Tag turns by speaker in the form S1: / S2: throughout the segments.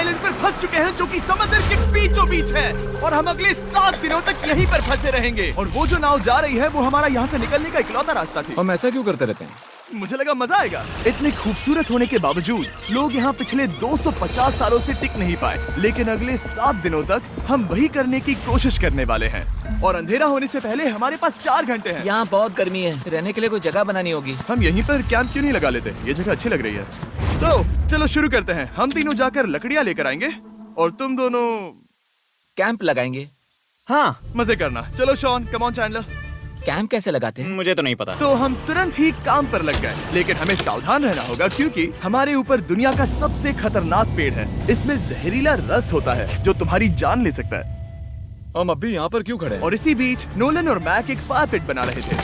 S1: Island पर फंस चुके हैं जो कि समुद्र के बीचों बीच है और हम अगले 7 दिनों तक यहीं पर फंसे रहेंगे। और वो जो नाव जा रही है वो हमारा यहाँ से निकलने का इकलौता रास्ता थी।
S2: हम ऐसा क्यों करते रहते हैं?
S1: मुझे लगा मजा आएगा। इतने खूबसूरत होने के बावजूद लोग यहाँ पिछले 250 सालों से टिक नहीं पाए, लेकिन अगले 7 दिनों तक हम वही करने की कोशिश करने वाले हैं। और अंधेरा होने से पहले हमारे पास 4 घंटे हैं।
S3: यहाँ बहुत गर्मी है, रहने के लिए कोई जगह बनानी होगी।
S1: हम यहीं पर कैंप क्यों नहीं लगा लेते? ये जगह अच्छी लग रही है। तो चलो शुरू करते हैं। हम तीनों जाकर लकड़ियाँ लेकर आएंगे और तुम दोनों
S3: कैंप लगाएंगे।
S1: हाँ, मजे करना। चलो Shawn, come on Chandler.
S3: Camp कैसे लगाते हैं?
S4: मुझे तो नहीं पता।
S1: तो हम तुरंत ही काम पर लग गए, लेकिन हमें सावधान रहना होगा क्योंकि हमारे ऊपर दुनिया का सबसे खतरनाक पेड़ है। इसमें जहरीला रस होता है जो तुम्हारी जान ले सकता है।
S2: हम अभी यहाँ पर क्यों खड़े हैं?
S1: और इसी बीच नोलन और मैक एक फायर पिट बना रहे थे।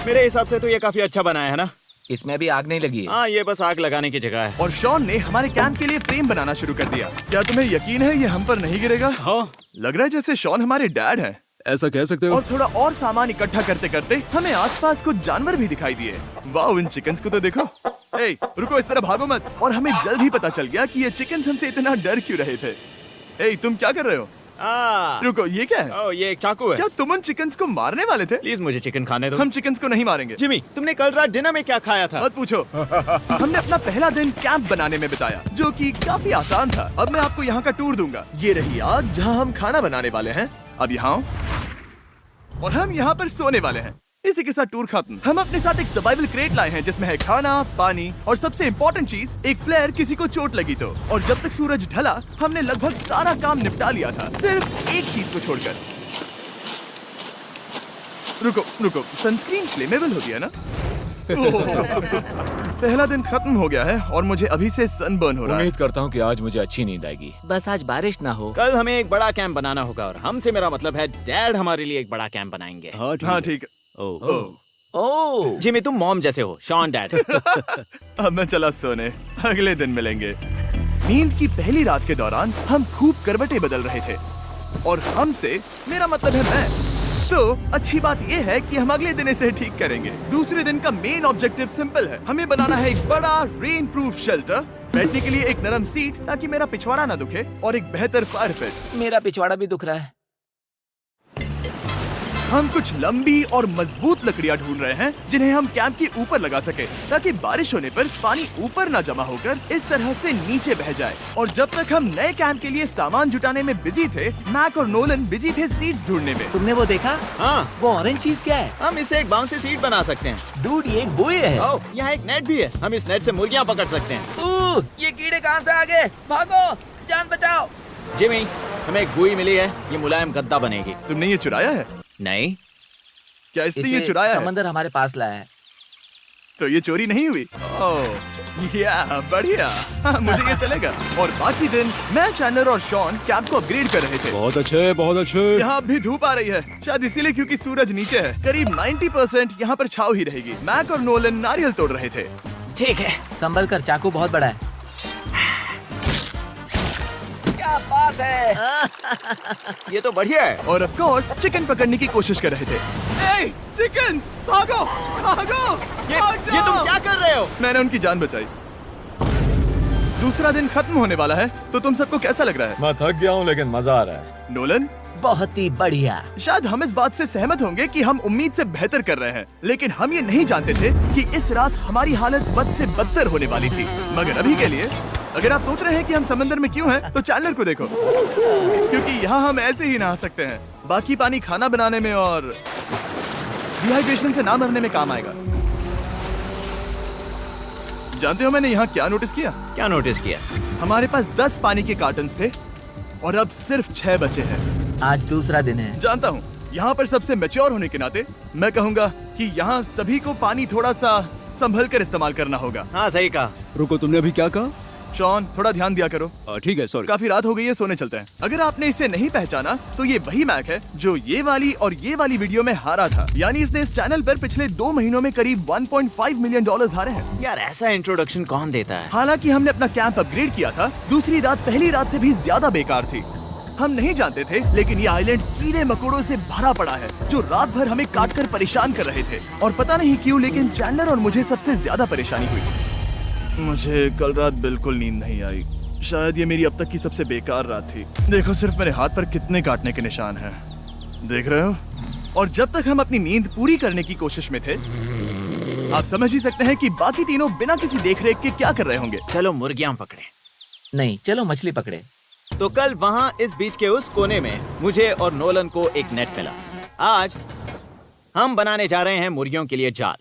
S4: मेरे हिसाब से तो ये काफी अच्छा बनाया है ना?
S3: इसमें अभी आग नहीं लगी है।
S4: हाँ, ये बस आग लगाने की जगह है।
S1: और शॉन ने हमारे कैंप के लिए फ्रेम बनाना शुरू कर दिया। क्या तुम्हें यकीन है ये हम पर नहीं गिरेगा?
S4: हाँ।
S1: लग रहा है जैसे शॉन हमारे डैड हैं।
S2: ऐसा कह सकते हो?
S1: और थोड़ा और सामान इकट्ठा करते करते हमें आसपास कुछ जानवर भी दिखाई दिए। वाह, इन चिकन्स को तो देखो। ए, रुको, इस तरह भागो मत। और हमें जल्द ही पता चल गया कि ये चिकन्स हमसे इतना डर क्यों रहे थे। ए, तुम क्या कर रहे हो? रुको, ये क्या है?
S4: ये एक चाकू है।
S1: क्या तुम उन चिकन्स को मारने वाले थे?
S4: प्लीज मुझे चिकन खाने दो।
S1: हम चिकन्स को नहीं मारेंगे।
S4: जिमी, तुमने कल रात डिनर में क्या खाया था?
S1: मत पूछो। हमने अपना पहला दिन कैंप बनाने में बिताया, जो कि काफी आसान था। अब मैं आपको यहाँ का टूर दूंगा। ये रही आग जहाँ हम खाना बनाने वाले हैं। अब यहाँ और हम यहाँ पर सोने वाले हैं। इसी के साथ टूर खत्म। हम अपने साथ एक सर्वाइवल क्रेट लाए हैं जिसमें है खाना, पानी और सबसे इम्पोर्टेंट चीज, एक फ्लेयर किसी को चोट लगी तो। और जब तक सूरज ढला हमने लगभग सारा काम निपटा लिया था, सिर्फ एक चीज को छोड़कर। रुको, सनस्क्रीन फ्लेमेबल होती है ना? पहला दिन खत्म हो गया है और मुझे अभी से सनबर्न हो रहा है।
S2: उम्मीद करता हूँ कि आज मुझे अच्छी नींद आएगी।
S3: बस आज बारिश ना हो।
S4: कल हमें एक बड़ा कैंप बनाना होगा और हमसे मेरा मतलब है डैड हमारे लिए एक बड़ा कैंप बनाएंगे।
S1: हाँ ठीक है।
S3: ओह,
S4: जिमी, तुम मॉम जैसे हो, शॉन डैड।
S1: अब मैं चला सोने, अगले दिन मिलेंगे। नींद की पहली रात के दौरान हम खूब करवटें बदल रहे थे और हमसे मेरा मतलब है मैं। तो अच्छी बात यह है कि हम अगले दिन इसे ठीक करेंगे। दूसरे दिन का मेन ऑब्जेक्टिव सिंपल है। हमें बनाना है एक बड़ा रेन प्रूफ शेल्टर, बैठने के लिए एक नरम सीट ताकि मेरा पिछवाड़ा ना दुखे, और एक बेहतर फायर पिट।
S3: मेरा पिछवाड़ा भी दुख रहा है।
S1: हम कुछ लंबी और मजबूत लकड़ियां ढूंढ रहे हैं जिन्हें हम कैंप के ऊपर लगा सके, ताकि बारिश होने पर पानी ऊपर न जमा होकर इस तरह से नीचे बह जाए। और जब तक हम नए कैंप के लिए सामान जुटाने में बिजी थे, मैक और नोलन बिजी थे सीड्स ढूंढने में।
S3: तुमने वो देखा?
S4: हाँ,
S3: वो ऑरेंज चीज क्या है?
S4: हम इसे एक बाउंसी सीट बना सकते हैं।
S3: डूड, ये एक बुए है।
S4: ओह, यहाँ एक नेट भी है। हम इस नेट से मुर्गियाँ पकड़ सकते हैं।
S3: ये कीड़े कहाँ से आ गए? भागो, जान बचाओ।
S4: जिमी, हमें एक बुई मिली है। ये मुलायम गद्दा बनेगी।
S1: तुमने ये चुराया है?
S4: नहीं,
S1: क्या इसने ये
S3: इसे
S1: चुराया है?
S3: समंदर हमारे पास लाया है।
S1: तो ये चोरी नहीं हुई? ओह, या बढ़िया। हाँ, मुझे ये चलेगा। और बाकी दिन मैं, चैंडलर और शॉन कैंप को अपग्रेड कर रहे थे।
S2: बहुत अच्छे, बहुत अच्छे।
S1: यहाँ भी धूप आ रही है, शायद इसीलिए क्योंकि सूरज नीचे है। करीब 90% यहाँ पर छाव ही रहेगी। मैक और नोलन नारियल तोड़ रहे थे।
S3: ठीक है, संभल कर, चाकू बहुत बड़ा है। क्या बात है।
S4: ये तो बढ़िया है।
S1: और ऑफ कोर्स चिकन पकड़ने की कोशिश कर रहे थे। ए, चिकन्स, भागो, भागो,
S4: ये
S1: भाग
S4: तुम
S1: जाओ।
S4: क्या कर रहे हो?
S1: मैंने उनकी जान बचाई। दूसरा दिन खत्म होने वाला है, तो तुम सबको कैसा लग रहा है?
S2: मैं थक गया हूँ लेकिन मजा आ रहा है।
S1: नोलन,
S3: बहुत ही बढ़िया।
S1: शायद हम इस बात से सहमत होंगे कि हम उम्मीद से बेहतर कर रहे हैं, लेकिन हम ये नहीं जानते थे कि इस रात हमारी हालत बद से बदतर होने वाली थी। मगर अभी के लिए, अगर आप सोच रहे हैं कि हम समंदर में क्यों हैं, तो चैंडलर को देखो, क्योंकि यहाँ हम ऐसे ही नहा सकते हैं। बाकी पानी खाना बनाने में और डिहाइड्रेशन से ना मरने में काम आएगा। जानते हो मैंने यहाँ क्या नोटिस किया?
S4: क्या नोटिस किया?
S1: हमारे पास 10 पानी के कार्टन्स थे और अब सिर्फ 6 बचे हैं।
S3: आज दूसरा दिन है।
S1: जानता हूँ, यहाँ पर सबसे मैच्योर होने के नाते मैं कहूँगा कि यहाँ सभी को पानी थोड़ा सा संभल कर इस्तेमाल करना होगा।
S4: हाँ, सही कहा।
S2: रुको, तुमने अभी क्या कहा?
S1: शॉन, थोड़ा ध्यान दिया करो।
S2: ठीक है, सॉरी।
S1: काफी रात हो गई है, सोने चलते हैं। अगर आपने इसे नहीं पहचाना तो ये वही मैक है जो ये वाली और ये वाली वीडियो में हारा था। यानी इसने इस चैनल पर पिछले 2 महीनों में करीब $1.5 मिलियन हारे हैं।
S4: यार, ऐसा इंट्रोडक्शन कौन देता है?
S1: हालांकि हमने अपना कैंप अपग्रेड किया था, दूसरी रात पहली रात से भी ज्यादा बेकार थी। हम नहीं जानते थे, लेकिन ये आइलैंड कीड़े मकोड़ों से भरा पड़ा है जो रात भर हमें काटकर परेशान कर रहे थे। और पता नहीं क्यों, लेकिन चैंडलर और मुझे सबसे ज्यादा परेशानी हुई। मुझे कल रात बिल्कुल नींद नहीं आई। शायद ये मेरी अब तक की सबसे बेकार रात थी। देखो सिर्फ मेरे हाथ पर कितने काटने के निशान हैं। देख रहे हो? और जब तक हम अपनी नींद पूरी करने की कोशिश में थे, आप समझ ही सकते हैं कि बाकी तीनों बिना किसी देखरेख के क्या कर रहे होंगे।
S4: चलो मुर्गियां पकड़े।
S3: नहीं, चलो मछली पकड़े।
S4: तो कल वहाँ इस बीच के उस कोने में मुझे और नोलन को एक नेट मिला। आज हम बनाने जा रहे हैं मुर्गियों के लिए जाल।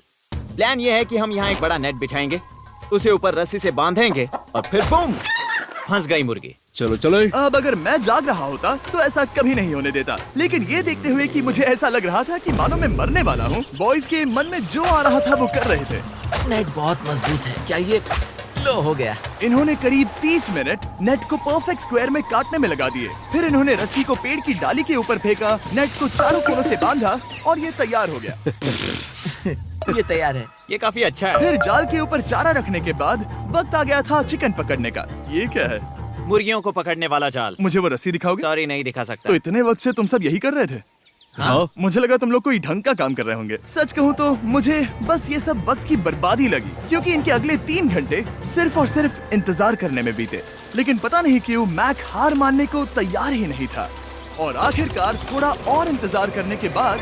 S4: प्लान ये है कि हम यहाँ एक बड़ा नेट बिछाएंगे, उसे ऊपर रस्सी से बांधेंगे और फिर बूम, फंस गई मुर्गी।
S2: चलो चलो।
S1: अब अगर मैं जाग रहा होता तो ऐसा कभी नहीं होने देता, लेकिन ये देखते हुए कि मुझे ऐसा लग रहा था कि मानो मैं मरने वाला हूँ, बॉयज के मन में जो आ रहा था वो कर रहे थे।
S3: नेट बहुत मजबूत है। क्या ये लो हो गया?
S1: इन्होंने करीब 30 मिनट नेट को परफेक्ट स्क्वायर में काटने में लगा दिए। फिर इन्होंने रस्सी को पेड़ की डाली के ऊपर फेंका, नेट को चारों कोनों से बांधा और ये तैयार हो गया।
S3: ये तैयार है।
S4: ये काफी अच्छा है।
S1: फिर जाल के ऊपर चारा रखने के बाद वक्त आ गया था चिकन पकड़ने का। ये क्या है?
S4: मुर्गियों को पकड़ने वाला जाल।
S1: मुझे वो रस्सी दिखाओगे?
S4: सॉरी, नहीं दिखा सकता।
S1: तो इतने वक्त से तुम सब यही कर रहे थे?
S2: हाँ।
S1: मुझे लगा तुम लोग कोई ढंग का काम कर रहे होंगे। सच कहूँ तो मुझे बस ये सब वक्त की बर्बादी लगी, क्योंकि इनके अगले 3 घंटे सिर्फ और सिर्फ इंतजार करने में बीते। लेकिन पता नहीं क्यों मैक हार मानने को तैयार ही नहीं था। और आखिरकार थोड़ा और इंतजार करने के बाद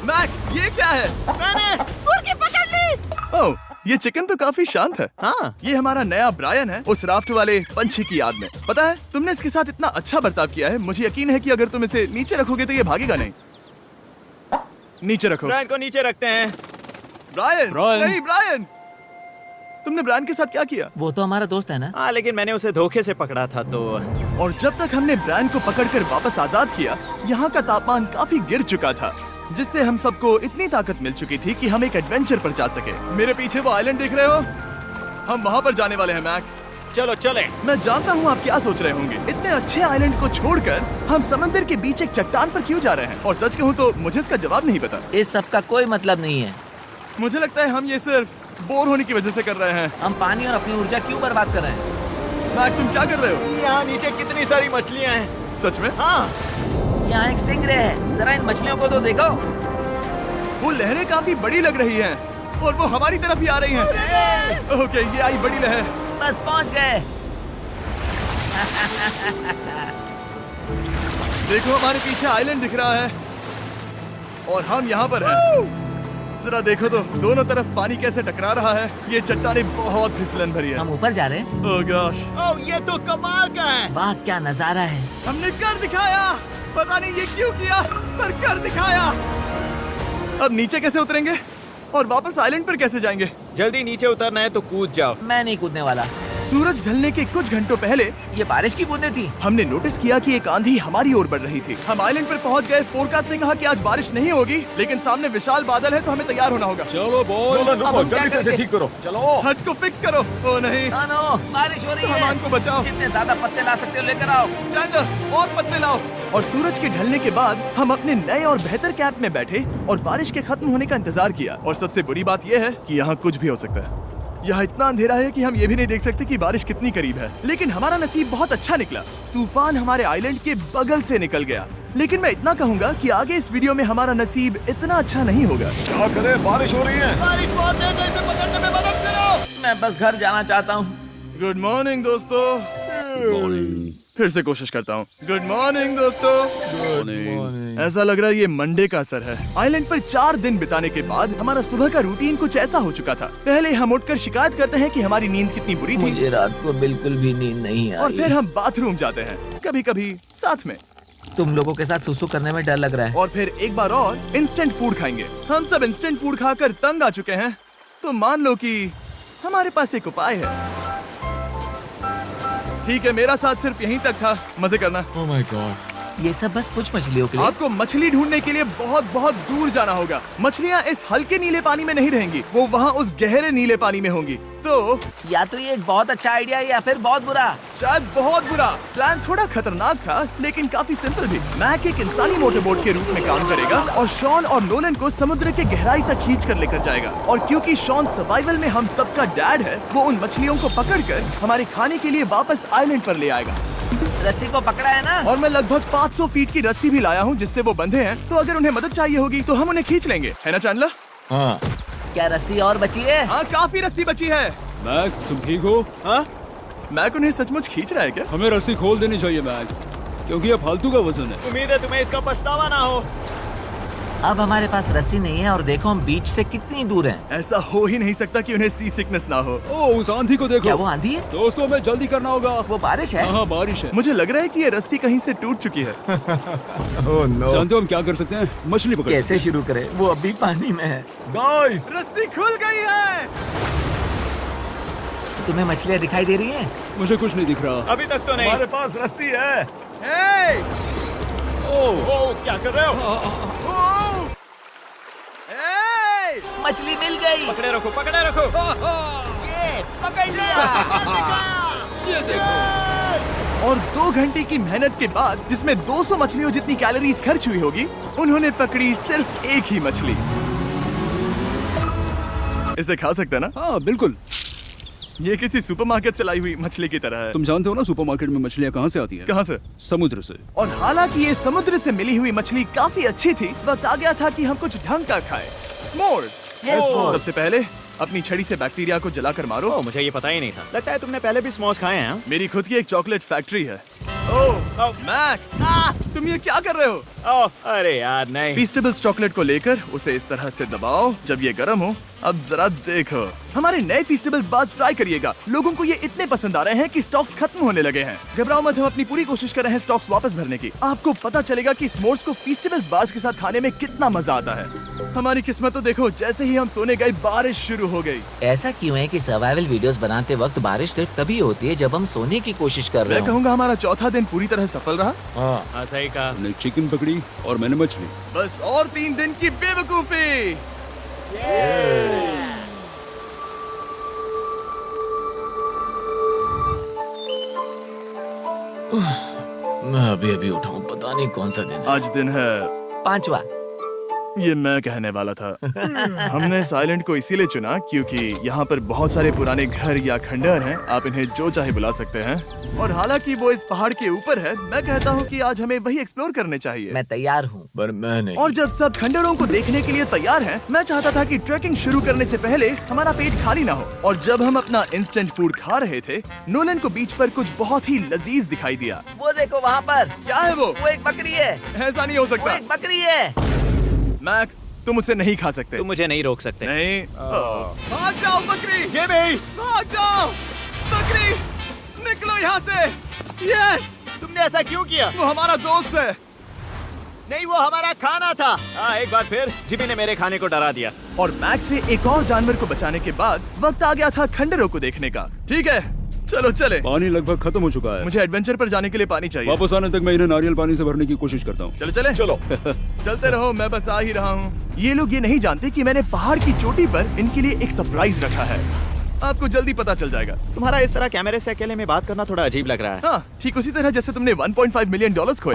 S1: मैक, ये क्या है?
S4: मैंने मुर्गी पकड़ ली।
S1: ओह, ये चिकन तो काफी शांत है।
S4: हाँ,
S1: ये हमारा नया ब्रायन है, उस राफ्ट वाले पंछी की याद में। पता है, तुमने इसके साथ इतना अच्छा बर्ताव किया है, मुझे यकीन है कि अगर तुम इसे नीचे रखोगे तो ये भागेगा नहीं। नीचे रखो।
S4: ब्रायन को नीचे रखते हैं।
S1: Brian,
S2: Brian.
S1: नहीं ब्रायन। तुमने ब्रायन के साथ क्या किया?
S3: वो तो हमारा दोस्त है ना।
S4: हाँ, लेकिन मैंने उसे धोखे से पकड़ा था तो।
S1: और जब तक हमने ब्रायन को पकड़कर वापस आजाद किया, यहाँ का तापमान काफी गिर चुका था, जिससे हम सबको इतनी ताकत मिल चुकी थी कि हम एक एडवेंचर पर जा सके। मेरे पीछे वो आइलैंड देख रहे हो? हम वहाँ पर जाने वाले हैं मैक।
S4: चलो चले।
S1: मैं जानता हूँ आप क्या सोच रहे होंगे, इतने अच्छे आइलैंड को छोड़कर हम समंदर के बीच एक चट्टान पर क्यों जा रहे हैं? और सच कहूँ तो मुझे इसका जवाब नहीं पता।
S3: इस सब का कोई मतलब नहीं है।
S1: मुझे लगता है हम ये सिर्फ बोर होने की वजह से कर रहे हैं।
S3: हम पानी और अपनी ऊर्जा क्यों बर्बाद कर रहे हैं?
S1: मैक, तुम क्या कर रहे हो?
S4: यहाँ नीचे कितनी सारी मछलियाँ हैं।
S1: सच में?
S4: हाँ,
S3: यहाँ एक स्टिंगरे है। जरा इन मछलियों को तो देखो।
S1: वो लहरें काफी बड़ी लग रही हैं और वो हमारी तरफ ही आ रही हैं। ओके, ये आई बड़ी लहर।
S3: बस पहुँच गए।
S1: देखो, हमारे पीछे आइलैंड दिख रहा है और हम यहाँ पर हैं। जरा देखो तो दोनों तरफ पानी कैसे टकरा रहा है। ये चट्टानें बहुत फिसलन भरी है।
S3: हम ऊपर जा रहे हैं।
S1: ओह गॉश,
S4: ओह, ये तो कमाल का है।
S3: वाह, क्या नजारा है।
S1: हमने कर दिखाया। पता नहीं ये क्यों किया, पर कर दिखाया। अब नीचे कैसे उतरेंगे और वापस आइलैंड पर कैसे जाएंगे?
S4: जल्दी नीचे उतरना है तो कूद जाओ।
S3: मैं नहीं कूदने वाला।
S1: सूरज ढलने के कुछ घंटों पहले
S3: ये बारिश की बूंदें थी।
S1: हमने नोटिस किया कि एक आंधी हमारी ओर बढ़ रही थी। हम आइलैंड पर पहुंच गए। फोरकास्ट ने कहा कि आज बारिश नहीं होगी, लेकिन सामने विशाल बादल है तो हमें तैयार होना होगा।
S2: चलो बॉय,
S3: अब हम क्या
S2: जल्दी से इसे
S3: करेंगे?
S2: ठीक करो। चलो।
S1: हट को फिक्स करो। ओ नहीं,
S3: नो, बारिश हो रही है।
S1: सामान को बचाओ।
S3: जितने ज्यादा पत्ते ला सकते हो लेकर आओ।
S1: चैंडलर, और पत्ते लाओ। और सूरज के ढलने के बाद हम अपने नए और बेहतर कैंप में बैठे और बारिश के खत्म होने का इंतजार किया। और सबसे बुरी बात यह है कि यहाँ कुछ भी हो सकता है। यहाँ इतना अंधेरा है कि हम ये भी नहीं देख सकते कि बारिश कितनी करीब है। लेकिन हमारा नसीब बहुत अच्छा निकला। तूफान हमारे आइलैंड के बगल से निकल गया। लेकिन मैं इतना कहूँगा कि आगे इस वीडियो में हमारा नसीब इतना अच्छा नहीं होगा।
S2: क्या करें, बारिश हो रही है।
S4: बारिश बहुत तेज है, इसे पकड़ने में मदद करो।
S3: मैं बस घर जाना चाहता हूँ।
S1: गुड मॉर्निंग दोस्तों। फिर से कोशिश करता हूँ। गुड मॉर्निंग दोस्तों। ऐसा लग रहा है ये मंडे का असर है। आइलैंड पर 4 दिन बिताने के बाद हमारा सुबह का रूटीन कुछ ऐसा हो चुका था। पहले हम उठकर शिकायत करते हैं कि हमारी नींद कितनी बुरी थी,
S3: मुझे रात को बिल्कुल भी नींद नहीं
S1: और
S3: आई।
S1: फिर हम बाथरूम जाते हैं, कभी कभी साथ में,
S3: तुम लोगों के साथ सुसु करने में डर लग रहा है।
S1: और फिर एक बार और इंस्टेंट फूड खाएंगे। हम सब इंस्टेंट फूड खाकर तंग आ चुके हैं, तो मान लो कि हमारे पास एक उपाय है। ठीक है, मेरा साथ सिर्फ यहीं तक था। मजे करना।
S2: Oh my God.
S3: ये सब बस कुछ मछलियों के लिए।
S1: आपको मछली ढूंढने के लिए बहुत बहुत दूर जाना होगा। मछलियाँ इस हल्के नीले पानी में नहीं रहेंगी, वो वहाँ उस गहरे नीले पानी में होंगी। तो
S3: या तो ये एक बहुत अच्छा आइडिया है या फिर बहुत बुरा।
S1: शायद बहुत बुरा। प्लान थोड़ा खतरनाक था, लेकिन काफी सिंपल भी। मैक एक इंसानी मोटरबोट के रूप में काम करेगा और शॉन और नोलन को समुद्र के गहराई तक खींच कर लेकर जाएगा। और क्योंकि शॉन सर्वाइवल में हम सबका डैड है, वो उन मछलियों को पकड़कर हमारे खाने के लिए वापस आइलैंड पर ले आएगा।
S3: रस्सी को पकड़ा है ना?
S1: और मैं लगभग 500 फीट की रस्सी भी लाया हूँ जिससे वो बंधे हैं, तो अगर उन्हें मदद चाहिए होगी तो हम उन्हें खींच लेंगे, है ना चैंडलर?
S2: हाँ।
S3: क्या रस्सी और बची है?
S1: हाँ, काफी रस्सी बची है।
S2: मैक, तुम ठीक हो?
S1: हाँ? मैक उन्हें सचमुच खींच रहा है क्या?
S2: हमें रस्सी खोल देनी चाहिए मैक, क्योंकि ये फालतू का वजन है।
S4: उम्मीद है तुम्हें इसका पछतावा ना हो।
S3: अब हमारे पास रस्सी नहीं है और देखो हम बीच से कितनी दूर हैं।
S1: ऐसा हो ही नहीं सकता कि उन्हें सी सिकनेस ना हो।
S2: ओह, उस आंधी को देखो।
S3: क्या वो आंधी है?
S2: दोस्तों, हमें जल्दी करना होगा।
S3: वो बारिश है?
S2: हाँ, बारिश है।
S1: मुझे लग रहा है कि ये रस्सी कहीं से टूट चुकी है।
S2: जानते हो हम क्या कर सकते हैं? मछली पकड़ सकते
S3: कैसे शुरू करें? वो अभी पानी में है।
S1: गाइस, रस्सी खुल गई है।
S3: तुम्हें मछलियाँ दिखाई दे रही हैं?
S2: हैं। मुझे कुछ नहीं दिख रहा।
S4: अभी तक तो नहीं।
S2: हमारे पास रस्सी है।
S1: हे!
S4: ओह, क्या कर रहे हो?
S1: ओह! हे!
S3: मछली मिल गई।
S4: पकड़े रखो, पकड़े रखो।
S3: ये पकड़ लिया।
S2: ये देखो।
S1: और 2 घंटे की मेहनत के बाद, जिसमें 200 मछलियों जितनी कैलोरीज खर्च हुई होगी, उन्होंने पकड़ी सिर्फ एक ही मछली। इसे खा सकते हैं ना?
S2: हाँ, बिल्कुल।
S1: ये किसी सुपरमार्केट से लाई हुई मछली की तरह है।
S2: तुम जानते हो ना सुपरमार्केट में मछलियाँ कहाँ से आती हैं?
S1: कहाँ से?
S2: समुद्र से।
S1: और हालांकि ये समुद्र से मिली हुई मछली काफी अच्छी थी, वक्त आ गया था कि हम कुछ ढंग का खाएं। S'mores। सबसे पहले अपनी छड़ी से बैक्टीरिया को जलाकर मारो।
S4: ओह, मुझे ये पता ही नहीं था। लगता है तुमने पहले भी स्मोक्स खाए हैं। हाँ?
S1: मेरी खुद की एक चॉकलेट फैक्ट्री है। ओह मैक, तुम ये क्या कर रहे हो?
S4: ओह, अरे यार नहीं।
S1: फीस्टेबल्स चॉकलेट को लेकर उसे इस तरह से दबाओ जब ये गर्म हो। अब जरा देखो, हमारे नए फीस्टेबल्स बार्स ट्राई करिएगा। लोगों को ये इतने पसंद आ रहे हैं कि स्टॉक्स खत्म होने लगे हैं। घबराओ मत, हम अपनी पूरी कोशिश कर रहे हैं स्टॉक्स वापस भरने की। आपको पता चलेगा कि स्मोर्स को फीस्टेबल्स बार्स के साथ खाने में कितना मजा आता है। हमारी किस्मत तो देखो, जैसे ही हम सोने गए बारिश शुरू हो गई।
S3: ऐसा क्यों है कि सर्वाइवल वीडियोस बनाते वक्त बारिश सिर्फ तभी होती है जब हम सोने की कोशिश कर रहे
S1: मैं
S3: हो?
S1: कहूँगा हमारा चौथा दिन पूरी तरह सफल रहा।
S4: हाँ, सही कहा।
S2: हमने चिकन पकड़ी और मैंने मछली।
S1: बस और 3 दिन की बेवकूफी।
S3: मैं अभी उठा हूँ, पता नहीं कौन सा दिन है।
S1: आज दिन है
S3: 5वां।
S1: ये मैं कहने वाला था। हमने साइलेंट को इसीलिए चुना क्योंकि यहाँ पर बहुत सारे पुराने घर या खंडहर हैं। आप इन्हें जो चाहे बुला सकते हैं। और हालांकि वो इस पहाड़ के ऊपर है, मैं कहता हूँ कि आज हमें वही एक्सप्लोर करने चाहिए।
S3: मैं तैयार हूँ, पर मैं नहीं।
S1: और जब सब खंडहरों को देखने के लिए तैयार हैं, मैं चाहता था कि ट्रैकिंग शुरू करने से पहले हमारा पेट खाली ना हो। और जब हम अपना इंस्टेंट फूड खा रहे थे, नोलन को बीच पर कुछ बहुत ही लजीज दिखाई दिया।
S3: वो देखो वहाँ पर।
S1: क्या है वो?
S3: वो एक बकरी है।
S1: ऐसा नहीं हो
S3: वो
S1: सकता।
S3: एक बकरी है।
S1: मैक, तुम उसे नहीं खा सकते।
S4: तुम मुझे नहीं रोक सकते।
S1: नहीं। भाग जाओ बकरी।
S4: ये भी।
S1: भाग जाओ बकरी, निकलो यहाँ से। यस,
S4: तुमने ऐसा क्यों किया?
S1: वो हमारा दोस्त है।
S4: नहीं, वो हमारा खाना था। एक बार फिर जिमी ने मेरे खाने को डरा दिया।
S1: और मैक से एक और जानवर को बचाने के बाद वक्त आ गया था खंडहरों को देखने का। ठीक है, चलो चले।
S2: पानी लगभग खत्म हो चुका है।
S1: मुझे एडवेंचर पर जाने के लिए पानी चाहिए।
S2: वापस आने तक मैं इन्हें नारियल पानी से भरने की कोशिश करता हूँ।
S1: चलो चले। चलो चलते रहो, मैं बस आ ही रहा हूँ। ये लोग ये नहीं जानते कि मैंने पहाड़ की चोटी पर इनके लिए एक सरप्राइज रखा है। आपको जल्दी पता चल जाएगा।
S4: तुम्हारा इस तरह कैमरे से अकेले में बात करना थोड़ा अजीब लग रहा है।
S1: हाँ, ठीक उसी तरह जैसे तुमने $1.5 मिलियन खोए।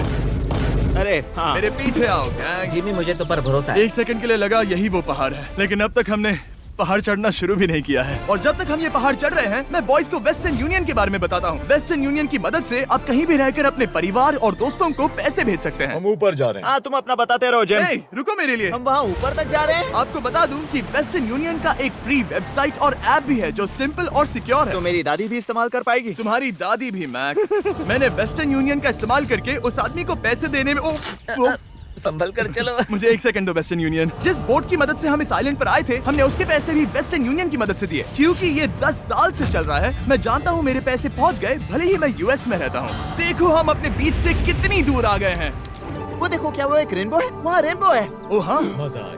S4: अरे हाँ।
S1: मेरे पीछे आओ गैंग।
S3: जिमी, मुझे तो पर भरोसा है।
S1: 1 सेकंड के लिए लगा यही वो पहाड़ है, लेकिन अब तक हमने पहाड़ चढ़ना शुरू भी नहीं किया है। और जब तक हम ये पहाड़ चढ़ रहे हैं, मैं बॉयज को वेस्टर्न यूनियन के बारे में बताता हूँ। वेस्टर्न यूनियन की मदद से आप कहीं भी रहकर अपने परिवार और दोस्तों को पैसे भेज सकते हैं।
S2: हम ऊपर जा रहे हैं।
S4: हाँ, तुम अपना बताते रहो जिम।
S1: Hey, रुको मेरे लिए।
S4: हम वहाँ ऊपर तक जा रहे हैं।
S1: आपको बता दूं कि वेस्टर्न यूनियन का एक फ्री वेबसाइट और ऐप भी है जो सिंपल और सिक्योर है।
S4: तो मेरी दादी भी इस्तेमाल कर पाएगी।
S1: तुम्हारी दादी भी मैक। मैंने वेस्टर्न यूनियन का इस्तेमाल करके उस आदमी को पैसे देने में
S3: संभल कर चलो।
S1: मुझे 1 सेकंड दो। वेस्टर्न यूनियन, जिस बोट की मदद से हम इस आइलैंड पर आए थे, हमने उसके पैसे भी वेस्टर्न यूनियन की मदद से दिए। क्योंकि ये 10 साल से चल रहा है, मैं जानता हूँ मेरे पैसे पहुँच गए, भले ही मैं यूएस में रहता हूँ। देखो हम अपने बीच से कितनी दूर आ गए हैं।
S4: वो देखो, क्या वो एक रेनबो है? वहाँ रेनबो है।
S1: ओ हाँ,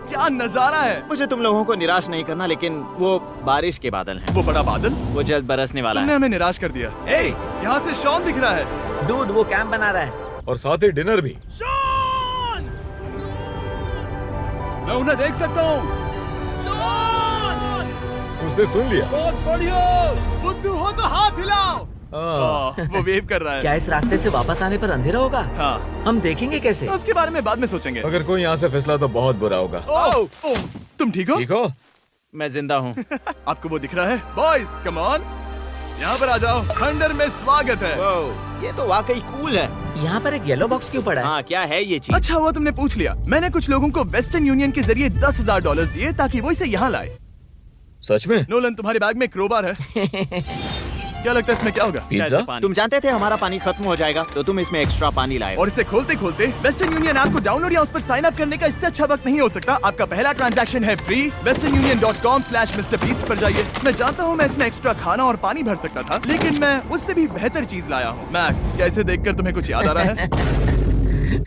S1: क्या नजारा है।
S4: मुझे तुम लोगों को निराश नहीं करना, लेकिन वो बारिश के बादल हैं।
S1: वो बड़ा बादल,
S4: वो जल्द बरसने वाला
S1: तुमने
S4: है।
S1: हमें निराश कर दिया। ए, यहाँ से शॉन दिख रहा है।
S3: डूड, वो कैंप बना रहा है।
S2: और साथ ही डिनर भी।
S1: शॉन!
S2: मैं उन्हें देख सकता हूँ।
S1: शॉन!
S2: उसने सुन लिया। बहुत बढ़िया।
S1: बुद्धू हो तो हाथ हिलाओ। वो वेव कर रहा है।
S3: क्या इस रास्ते से वापस आने पर अंधेरा होगा?
S1: हाँ,
S3: हम देखेंगे कैसे?
S1: उसके बारे में बाद में सोचेंगे।
S2: अगर कोई यहाँ से फिसला तो बहुत बुरा होगा।
S1: ओह, तुम ठीक हो?
S2: ठीक हो?
S4: मैं जिंदा हूँ।
S1: आपको वो दिख रहा है? बॉयज, कम ऑन, यहाँ पर आ जाओ। खंडर में स्वागत है।
S4: Wow, ये तो वाकई कूल है।
S3: यहाँ पर एक येलो बॉक्स क्यों पड़ा है?
S4: हाँ, क्या है ये चीज?
S1: अच्छा हुआ तुमने पूछ लिया। मैंने कुछ लोगों को वेस्टर्न यूनियन के जरिए $10,000 दिए ताकि वो इसे यहाँ लाए।
S5: सच में?
S1: नोलन, तुम्हारे बैग में क्रोबार है। क्या लगता है इसमें क्या होगा?
S5: पिज्जा?
S4: पानी। तुम जानते थे हमारा पानी खत्म हो जाएगा, तो तुम इसमें एक्स्ट्रा पानी लाए।
S1: और इसे खोलते खोलते वेस्टर्न यूनियन ऐप को डाउनलोड या उस पर साइन अप करने का इससे अच्छा वक्त नहीं हो सकता। आपका पहला ट्रांजैक्शन है फ्री। westernunion.com/MrBeast पर जाइए। मैं जानता हूँ मैं इसमें एक्स्ट्रा खाना और पानी भर सकता था, लेकिन मैं उससे भी बेहतर चीज लाया हूँ। मैक, क्या इसे देखकर तुम्हें कुछ याद आ रहा है?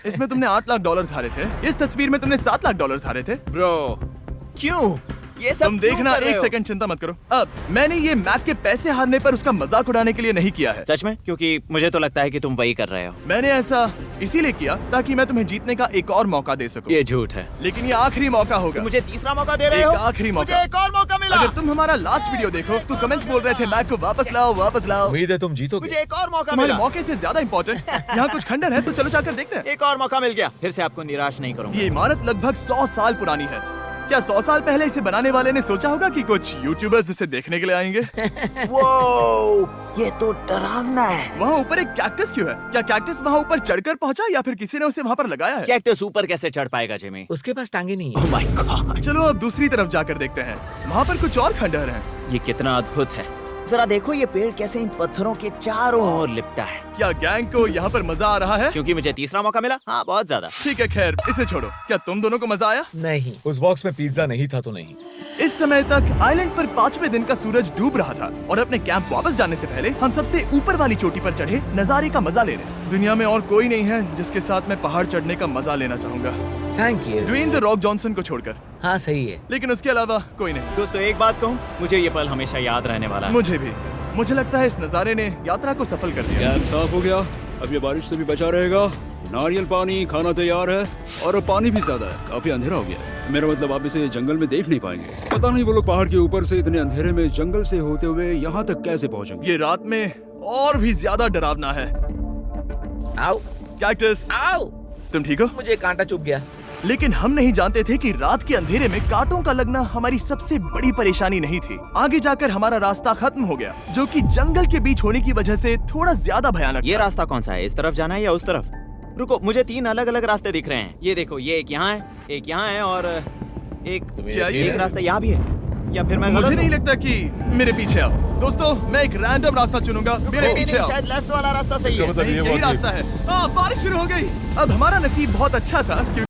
S1: इसमें तुमने $8 लाख हारे थे। इस तस्वीर में तुमने $7 लाख हारे थे।
S4: ब्रो, क्यों? ये सब
S1: तुम
S4: क्यों
S1: देखना,
S4: कर रहे
S1: एक
S4: हो?
S1: सेकंड चिंता मत करो। अब मैंने ये मैक के पैसे हारने पर उसका मजाक उड़ाने के लिए नहीं किया है।
S4: सच में? क्योंकि मुझे तो लगता है कि तुम वही कर रहे हो।
S1: मैंने ऐसा इसीलिए किया ताकि मैं तुम्हें जीतने का एक और मौका दे सकूं।
S4: ये झूठ है।
S1: लेकिन ये आखिरी मौका होगा।
S4: मुझे तीसरा मौका दे रहे हो?
S1: एक आखिरी मौका।
S4: मुझे एक और मौका मिला।
S1: अगर तुम हमारा लास्ट वीडियो देखो तो कमेंट्स बोल रहे थे मैक को वापस लाओ, वापस लाओ।
S5: उम्मीद है तुम जीतोगे।
S4: मुझे एक और मौका
S1: तुम्हारे
S4: मिला।
S1: मौके से ज्यादा इम्पोर्टेंट यहाँ कुछ खंडर है, तो चलो जाकर देखते हैं।
S4: एक और मौका मिल गया। फिर से आपको निराश नहीं करूंगा।
S1: ये इमारत लगभग 100 साल पुरानी है। क्या 100 साल पहले इसे बनाने वाले ने सोचा होगा कि कुछ यूट्यूबर्स इसे देखने के लिए आएंगे?
S4: ये तो डरावना है।
S1: वहाँ ऊपर एक कैक्टस क्यों है? क्या कैक्टस वहाँ ऊपर चढ़कर पहुँचा या फिर किसी ने उसे वहाँ पर लगाया है?
S4: कैक्टस ऊपर कैसे चढ़ पाएगा जिमी?
S3: उसके पास टांगे नहीं है।
S4: ओह माय गॉड,
S1: चलो अब दूसरी तरफ जाकर देखते हैं। वहाँ पर कुछ और खंडहर हैं।
S4: ये कितना अद्भुत है। जरा देखो ये पेड़ कैसे इन पत्थरों के चारों ओर लिपटा है।
S1: क्या गैंग को यहाँ पर मजा आ रहा है?
S4: क्योंकि मुझे तीसरा मौका मिला। हाँ, बहुत ज्यादा।
S1: ठीक है, खैर इसे छोड़ो। क्या तुम दोनों को मजा आया?
S3: नहीं।
S5: उस बॉक्स में पिज्जा नहीं था तो नहीं।
S1: इस समय तक आइलैंड पर 5वें दिन का सूरज डूब रहा था और अपने कैंप वापस जाने से पहले हम सबसे ऊपर वाली चोटी पर चढ़े नजारे का मजा ले रहे। दुनिया में और कोई नहीं है जिसके साथ मैं पहाड़ चढ़ने का मजा लेना चाहूंगा,
S3: thank you.
S1: Dwayne the Rock Johnson को छोड़कर।
S3: हाँ सही है।
S1: लेकिन उसके अलावा कोई नहीं।
S4: दोस्तों, एक बात कहूँ, मुझे ये पल हमेशा याद रहने वाला है।
S1: मुझे भी। मुझे लगता है इस नजारे ने यात्रा को सफल कर दिया।
S2: कैंप साफ हो गया, अब ये बारिश से भी बचा रहेगा। नारियल पानी, खाना तैयार है और अब पानी भी ज्यादा है। काफी अंधेरा हो गया है। मेरा मतलब आप इसे जंगल में देख नहीं पाएंगे। पता नहीं वो लोग पहाड़ के ऊपर से इतने अंधेरे में जंगल से होते हुए यहाँ तक कैसे पहुँचेंगे।
S1: ये रात में और भी ज्यादा डरावना है।
S3: आओ
S1: कैक्टस,
S3: आओ।
S1: तुम ठीक हो?
S3: मुझे कांटा चुभ गया।
S1: लेकिन हम नहीं जानते थे कि रात के अंधेरे में कांटों का लगना हमारी सबसे बड़ी परेशानी नहीं थी। आगे जाकर हमारा रास्ता खत्म हो गया, जो कि जंगल के बीच होने की वजह से थोड़ा ज्यादा भयानक
S4: ये
S1: था।
S4: रास्ता कौन सा है? इस तरफ जाना है या उस तरफ? रुको, मुझे 3 अलग अलग रास्ते दिख रहे हैं। ये देखो, ये एक यहाँ है, एक यहाँ है और एक
S1: क्या ये-
S4: एक रास्ता यहाँ भी है। या फिर मैं
S1: मुझे
S4: गलत
S1: नहीं
S4: हूँ?
S1: लगता कि मेरे पीछे आओ। दोस्तों, मैं एक रैंडम रास्ता चुनूंगा, मेरे
S4: नहीं,
S1: पीछे
S4: नहीं,
S1: आओ।
S4: शायद लेफ्ट वाला रास्ता सही है।
S5: मतलब
S1: नहीं,
S5: ये
S1: यही
S5: हुआ कि-
S1: रास्ता है। हाँ, बारिश शुरू हो गई। अब हमारा नसीब बहुत अच्छा था क्योंकि